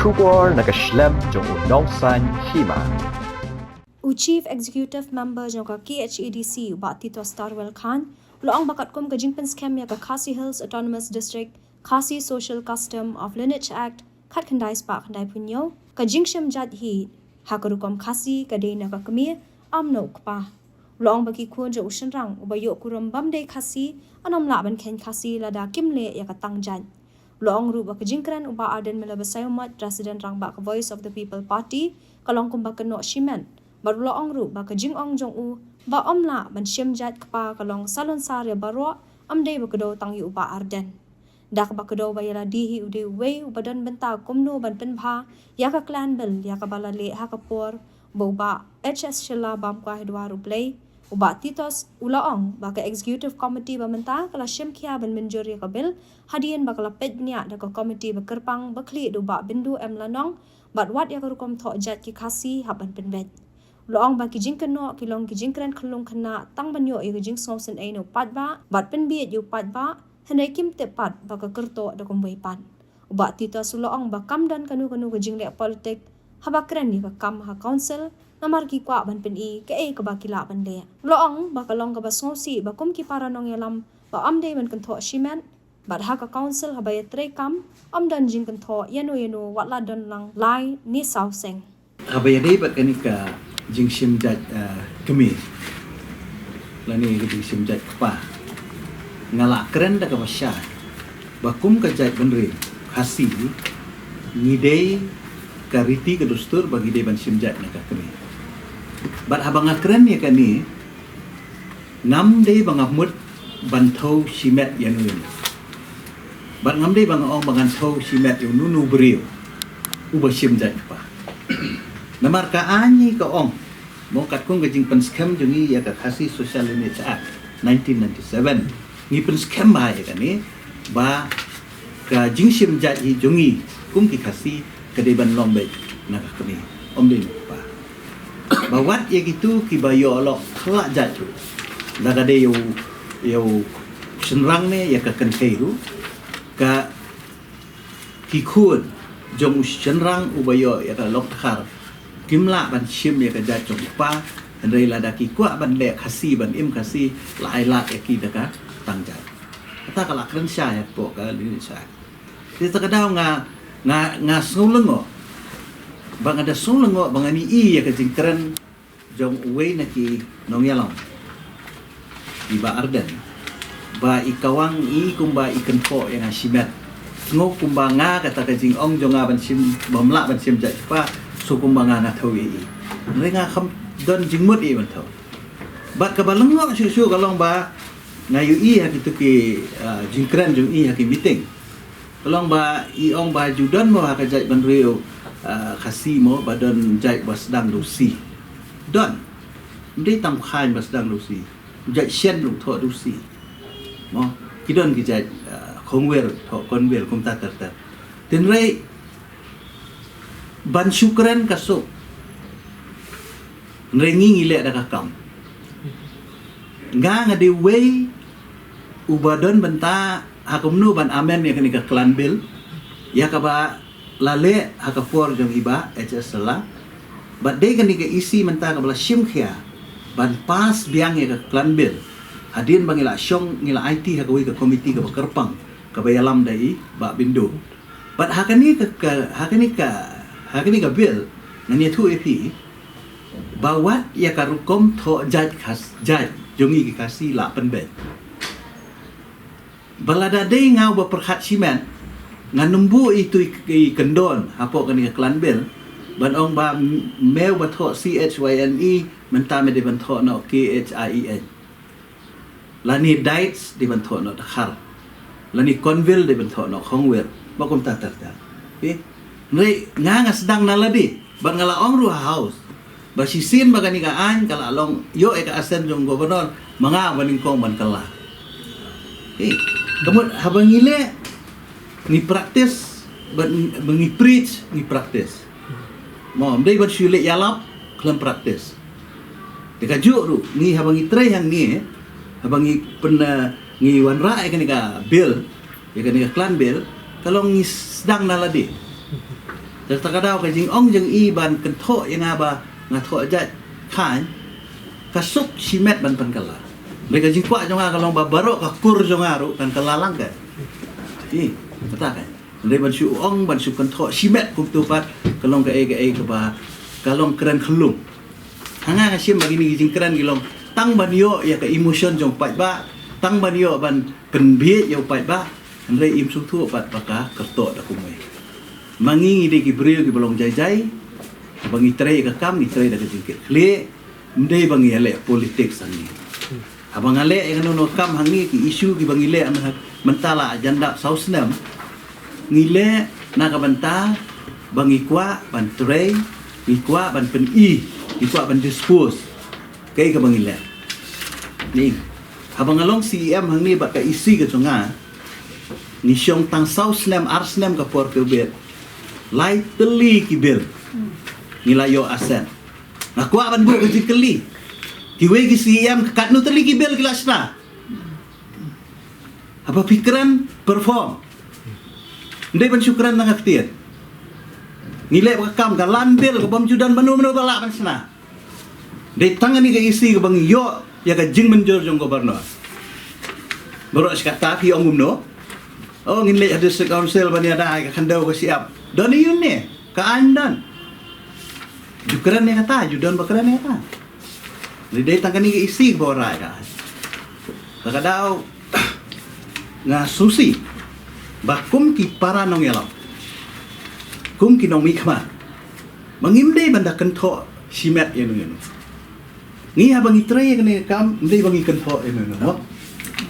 Shubor nakaslem jong unongsan hima. Chief Executive Member jong ka KHEDC ba Tito Starwell Khan loang bakat kum ka jingpen scam ya ka Khasi Hills Autonomous District Khasi Social Custom of Lineage Act khat khandai spa khandai punyo ka jingsham jat hi hakarukom Khasi ka de na ka kami amno kpa loang baki khon jo ushanrang ubayo kuram bamde Khasi anom la ban khen Khasi lada kimle ya ka tangjan loang ru ba ka jingkran uba aden melabasayomat President rang ba ka Voice of the People Party kalong kum ba kano shimen baru loang ru ba ka jing ong jong u ba omla ban shem jat kpa kalong salon sare baro amde ba kado tang yu ba arden dak ba kado ba yala dihi ude we ubadan benta komno ban penbha ya ka clan bel ya ka balale ha ka por bo ba HS shila bam kwa hedwaru play uba titos ulaong ba ka executive committee ba menta kala shem khia ban menjuri ka bel hadien ba kala pednya da ka committee ba kerpang ba khli do ba bindu em lanong bat wat ya ka rukom tho jat ki Khasi haban penbet loang ba ki jingkan no kilong ki jingkran khlung khana tang banyo e jing somsen ai no patba bat pen bi yu patba hanai kim te pat ba ka kerto da kom bai pan uba tita suloang ba kam dan kanu ka jingle politik haba kran ni ka kam ha council namar ki kwa ban pen i ke e ka ba kila ban le loang ba ka long ka ba sosi ba kum ki para nong yalam ba amde ban kan tho shimen bat ha ka council haba ya tre kam am dan jing kan tho yano watla don lang lai ni sau seng haba ya dei bat kanika jingshim jat kemi lani jingshim jat kpa ngala keren da ka basya bakum ka jat benri Khasi ni dei ka riti ka dustur bagi dei ban sim jat na ka kemi bat habang keren ya kani ngam dei bangamut bantau simet yanun bat ngam dei bang ong bangan thau simet yu nunu brio uba sim jat kpa namar ka anyi ka ong mo kat kong gajing pen scam jungi ya ka Khasi Social Lineage Act 1997 ni pen scam ba ya kani ba ka jingshim jat hi jungi kum ki Khasi ka de ban lombe na ka kami om de pa ba wat ya gitu ki ba yo lo khla jat tu la ka de yo senrang ne ya ka kan kairu ka ki khun jong senrang ubayo ya ka lok khar kimla ban shim ya ka jat jong pa andai la daki kwa ban le Khasi ban im Khasi lai la ya ki daka tangjat ta kala kren sha ya po ka li sha ti ta kadau nga sulungo bang ada sulungo bang ani i ya ka jingkren jong we na ki nong yalong di ba arden ba ikawang i kumba ikan po yang asimet ngo kumba nga kata ka jing ong jong ban sim bamla ban sim jat pa so kumba nga thau i renga kham don jingmut i ban thau bat ka balengo su kalong ba ngayu i ha kitu ki jingkran jong i ha ki meeting kalong ba i ong ba judan mo ha ka jat ban rio Khasi mo ba don jat bas dang lusi don ndi tam khain bas dang lusi jat shen lu tho lusi mo kidon ki jat khongwer tho konwer kum ta tarta tin rei ban syukran kasuk rengi ngile da kakam nga de way ubadon benta hakumnu ban amen ya kani ka klan bil ya ka ba lale hakafor jong iba HS sala but de kani ka isi menta ka bala shimkhia ban pas biang ya ka klan bil adin bangila syong ngila IT hakawi ka komiti ka kerpang ka bayalam dai ba bindu but hakani ka bil ngani tu ep bawat ya karukom tho jat jungi ki Khasi la penbet balada dei ngau ba perkhat simen nganumbu itu i kendon hapo kani klan bel ban ong ba meu ba tho CHYNE menta me de ban tho no KHIEN lani daits di ban tho no khar lani konvil di ban tho no khongwer ba kom ta okay nei nga sedang naladi ban ngala ong ru house ba sisin ba kani ka an kala long yo e ka asen jong gobernador mga baning kong ban kala kemudian habang ile ni praktis bengi preach ni praktis mo dei ban syule yalap kelam praktis deka ru ni habang itre yang ni habang i pen ngi wanra e kani ka bill ya kani ka klan bill kalau ngi sedang naladi terkadang ke jing ong jeng i ban kentok yang aba ngatok jat kan kasuk simet ban pankala mereka jing kuat jonga kalong babarok ka kur jonga ru kan kalalang kan katakan dari ban su ong ban su kentok simet kum tupat kalong ke ba kalong keren kelung hanga ka sim bagi ni jing keren gilong tang ban yo ya ka emotion jong pai ba tang ban yo ban penbie yo pai ba Andai im sung tu pat paka kertok dak kumai. Mangi ide ki brio ki bolong jai-jai. Bangi trai ka kam ni trai dak jingkit. Le ndai bangi ale politik sangi. Abang ale yang no kam hangi ki isu ki bangi le mentala agenda sausnam. Ngile na ka banta bangi kwa ban trai, ni kwa ban pen i, ni kwa ban dispose. Kai ka bangi le. Ni abang along CM hangi bat ka isi ka jonga. Ni siong tang sausnem arsnem ka por ke bet lai teli ki bil nila yo asen na kwa ban bu ki keli ki we ki CM kat nu teli ki bil ki lasna apa pikiran perform ndai ban syukran nang aktiat nilai ka kam ka landil ka bam judan manu bala ban sna dei tangan ni ka isi ka bang yo ya ka jing menjor jong gubernur baru sekata pi ongum no oh ngilai ada sekaunsel bani ada ka kandau ka siap don yun ni ka andan jukeran ni kata judan bakaran ni kata lidai tangkan ni isi borai ka kadau nga susi bakum ki para nong yalam kum ki nong mi kama mangimdai banda kento simet yenu ni abang itre ni kam ndai bangi kento yenu no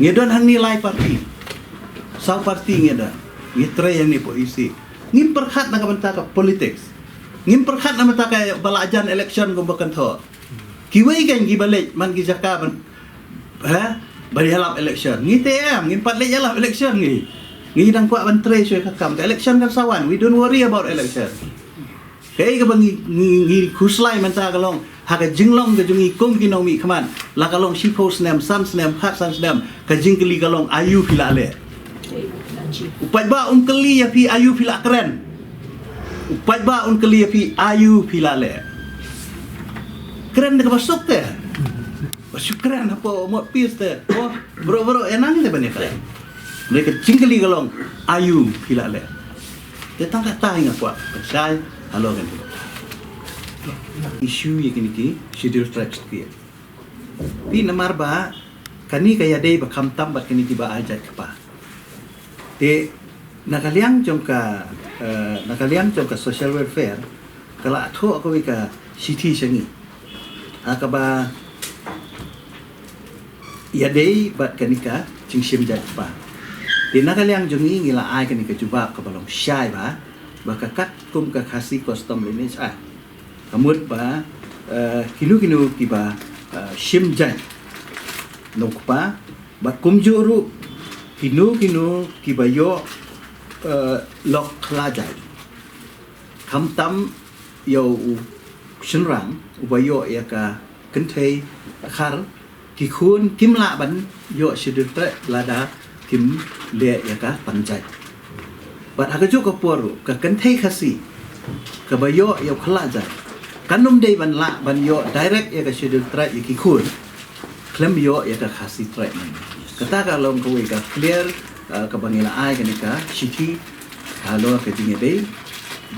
ngedon hang nilai parti Sau parti ngeda, ngitra yang ni polisi. Ngim perhat nak mentaka politics. Ngim perhat nak mentaka balajan election ko bakan tho. Kiwai kan gibalik man gijaka ban bari halap election. Ngi TM ngim pat lek halap election ngi. Ngi dang kuat ban tre syoi kakam. Election kan sawan. We don't worry about election. Kai ka bangi ngi kuslai mentaka kalong haka jinglong ka jungi kum kinong mi khaman. La kalong shipo snam sam snam khat sam snam ka jingkeli kalong ayu filale. Upat ba keli ya pi ayu pila keren. Upat ba keli ya pi ayu pila le. Keren dah masuk teh. Masuk keren apa mau pis teh. Oh, bro enang teh banyak keren. Mereka cingkeli galong ayu pila le. Dia tak kata ingat apa. Saya halo kan. Isu yang ini schedule tracks dia. Pi nomor ba kani kaya dei bakam tambat kini tiba aja kepa. Di nakaliang jong ka social welfare kala atho ko ka city sangi akaba ya dei bat kanika jingsim jat pa di nakaliang jong ngila ai kanika juba ka balong syai ba bakakat kum ka khasi custom lineage kamut ba kinu ki ba sim jat nokpa ba kumjuru kinu kibayo lok kelajai kam tam yo senrang ubayo ya ka kentai khar ki khun kim la ban yo sidute lada kim le ya ka panjai bat hagajo ka poru ka kentai khasi ka bayo yo kelajai kanum dei ban la ban yo direct ya ka sidute ya ki khun klem yo ya ka khasi tre kata kalau kau ika clear kebangila ai kanika city kalau kejingnya deh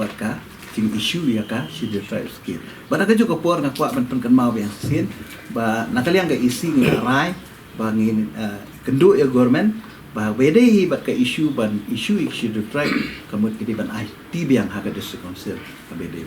batka jing isu ya ka si drive skill barang juga por nak kuat menpenkan mau yang sin ba nakali yang isi ngarai bangin kendu ya government ba wede batka isu ban isu drive kamut kidi ban IT biang haga district council ka bede